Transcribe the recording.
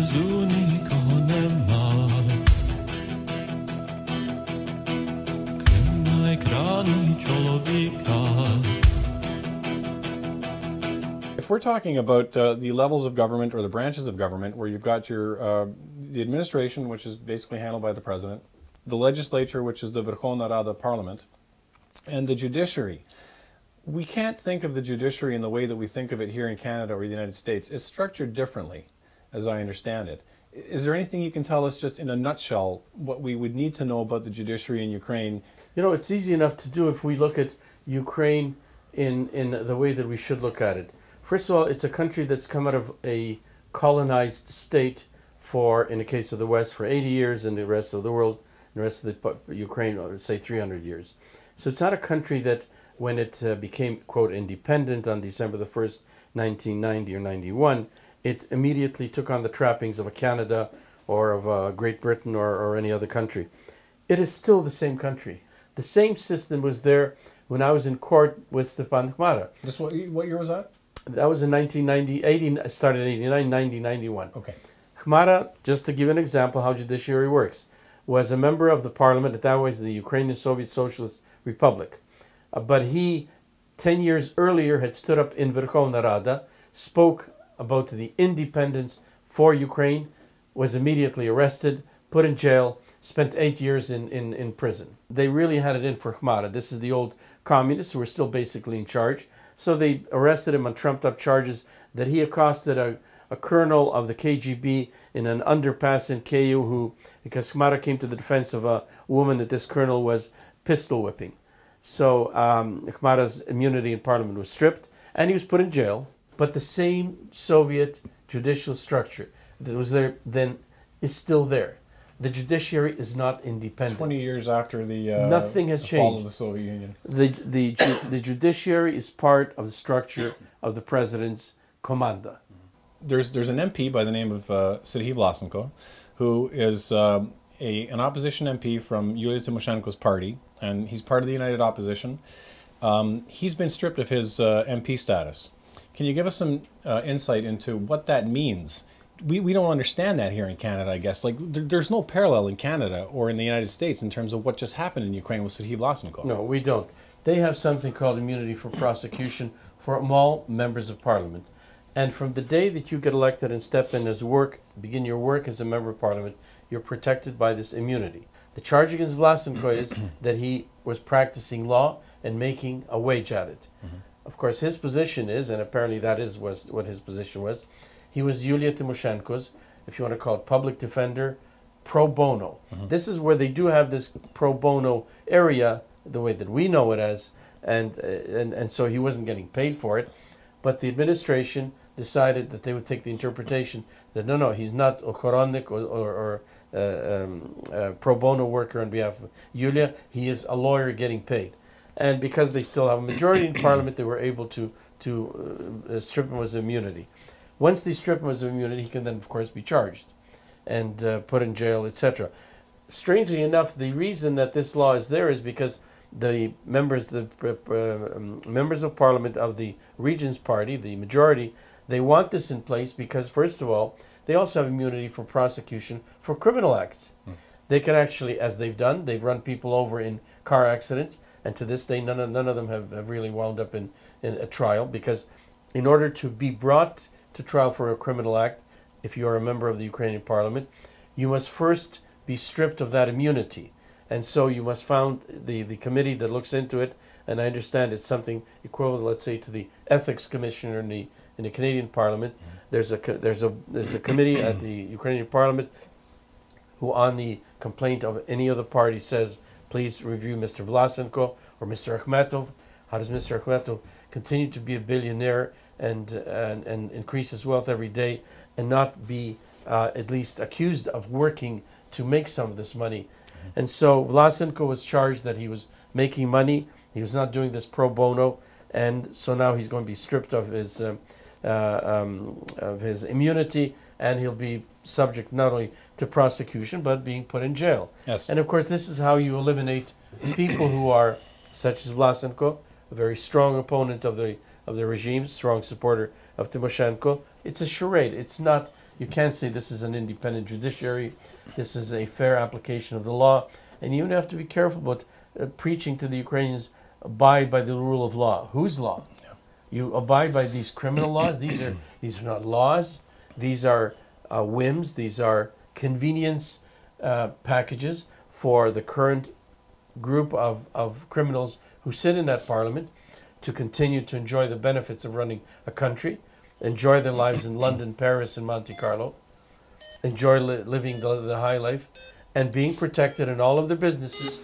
поблизу нікого нема. Крім на екрані чоловіка. If we're talking about the levels of government or the branches of government, where you've got your the administration, which is basically handled by the president, the legislature, which is the Verkhovna Rada Parliament, and the judiciary, we can't think of the judiciary in the way that we think of it here in Canada or the United States. It's structured differently, as I understand it. Is there anything you can tell us, just in a nutshell, what we would need to know about the judiciary in Ukraine? You know, it's easy enough to do if we look at Ukraine in the way that we should look at it. First of all, it's a country that's come out of a colonized state for, in the case of the West, for 80 years, and the rest of the world, the rest of the Ukraine, I would say 300 years. So it's not a country that, when it became, quote, independent on December the 1st, 1990 or 91, it immediately took on the trappings of a Canada or of Great Britain or any other country. It is still the same country. The same system was there when I was in court with Stepan Khmara. This what year was that? That was in 1990, I started in 89, 90, 91. Okay. Khmara, just to give an example how judiciary works, was a member of the parliament, that was the Ukrainian Soviet Socialist Republic. But he, 10 years earlier, had stood up in Verkhovna Rada, spoke about the independence for Ukraine, was immediately arrested, put in jail, spent 8 years in prison. They really had it in for Khmara. This is the old communists who were still basically in charge. So they arrested him on trumped-up charges that he accosted a colonel of the KGB in an underpass in Kyiv, who, because Khmara came to the defense of a woman that this colonel was pistol whipping. So Khmara's immunity in parliament was stripped, and he was put in jail. But the same Soviet judicial structure that was there then is still there. The judiciary is not independent. 20 years after the nothing has changed. Fall of the Soviet Union. The judiciary is part of the structure of the president's comanda. There's an MP by the name of Jurij Klufas, who is an opposition MP from Yulia Tymoshenko's party, and he's part of the United Opposition. He's been stripped of his MP status. Can you give us some insight into what that means? We don't understand that here in Canada, I guess. Like, there's no parallel in Canada or in the United States in terms of what just happened in Ukraine with Jurij Klufas. No, we don't. They have something called immunity for prosecution for all members of parliament. And from the day that you get elected and step in as begin your work as a member of parliament, you're protected by this immunity. The charge against Vlasenko is that he was practicing law and making a wage at it. Of course, his position is, and apparently that was what his position was, he was Yulia Tymoshenko's, if you want to call it, public defender, pro bono. This is where they do have this pro bono area, the way that we know it as, and so he wasn't getting paid for it. But the administration decided that they would take the interpretation that no, he's not a Koronnik or pro bono worker on behalf of Yulia. He is a lawyer getting paid. And because they still have a majority in parliament, they were able to strip him of his immunity. Once they strip him of his immunity, he can then, of course, be charged and put in jail, etc. Strangely enough, the reason that this law is there is because the members of parliament of the Regents Party, the majority, they want this in place because, first of all, they also have immunity for prosecution for criminal acts. They can actually, as they've done, they've run people over in car accidents, and to this day, none of them have really wound up in a trial, because in order to be brought to trial for a criminal act, if you are a member of the Ukrainian parliament, you must first be stripped of that immunity. And so you must found the committee that looks into it, and I understand it's something equivalent, let's say, to the ethics commissioner in the Canadian Parliament. There's a committee at the Ukrainian Parliament who, on the complaint of any other party, says, please review Mr. Vlasenko or Mr. Akhmetov. How does Mr. Akhmetov continue to be a billionaire and increase his wealth every day and not be at least accused of working to make some of this money? And so Vlasenko was charged that he was making money. He was not doing this pro bono, and so now he's going to be stripped of his immunity, and he'll be subject not only to prosecution but being put in jail. Yes. And of course, this is how you eliminate people who are such as Vlasenko, a very strong opponent of the regime, strong supporter of Tymoshenko. It's a charade. It's not. You can't say this is an independent judiciary, this is a fair application of the law, and you have to be careful about preaching to the Ukrainians, abide by the rule of law. Whose law? Yeah. You abide by these criminal laws. These are not laws. These are whims. These are convenience packages for the current group of criminals who sit in that parliament to continue to enjoy the benefits of running a country, enjoy their lives in London, Paris, and Monte Carlo, enjoy living the high life, and being protected in all of their businesses